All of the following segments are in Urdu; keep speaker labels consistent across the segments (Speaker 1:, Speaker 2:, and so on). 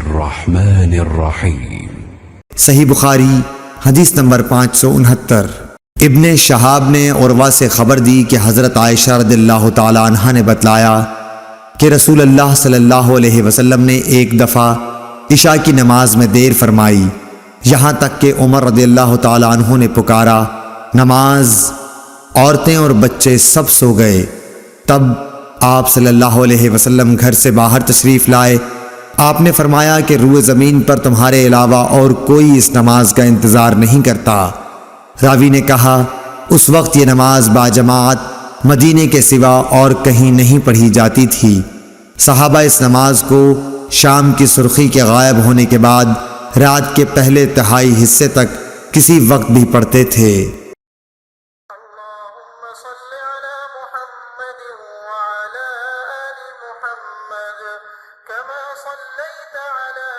Speaker 1: الرحمن الرحیم۔
Speaker 2: صحیح بخاری حدیث نمبر 569۔ ابن شہاب نے عروہ سے خبر دی کہ حضرت عائشہ رضی اللہ تعالی عنہا نے بتلایا کہ رسول اللہ صلی اللہ علیہ وسلم نے ایک دفعہ عشاء کی نماز میں دیر فرمائی، یہاں تک کہ عمر رضی اللہ تعالی عنہ نے پکارا، نماز، عورتیں اور بچے سب سو گئے۔ تب آپ صلی اللہ علیہ وسلم گھر سے باہر تشریف لائے۔ آپ نے فرمایا کہ روئے زمین پر تمہارے علاوہ اور کوئی اس نماز کا انتظار نہیں کرتا۔ راوی نے کہا، اس وقت یہ نماز باجماعت مدینے کے سوا اور کہیں نہیں پڑھی جاتی تھی۔ صحابہ اس نماز کو شام کی سرخی کے غائب ہونے کے بعد رات کے پہلے تہائی حصے تک کسی وقت بھی پڑھتے تھے۔
Speaker 3: كما صليت على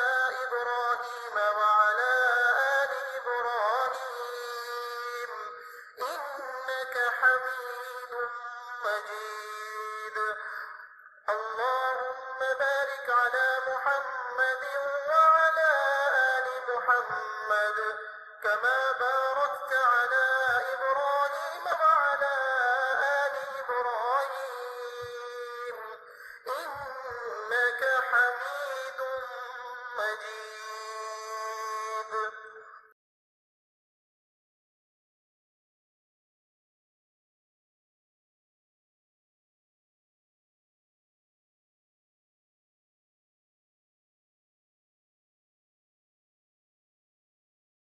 Speaker 3: إبراهيم وعلى آل إبراهيم إنك حميد مجيد اللهم بارك على محمد وعلى آل محمد كما باركت على إبراهيم وعلى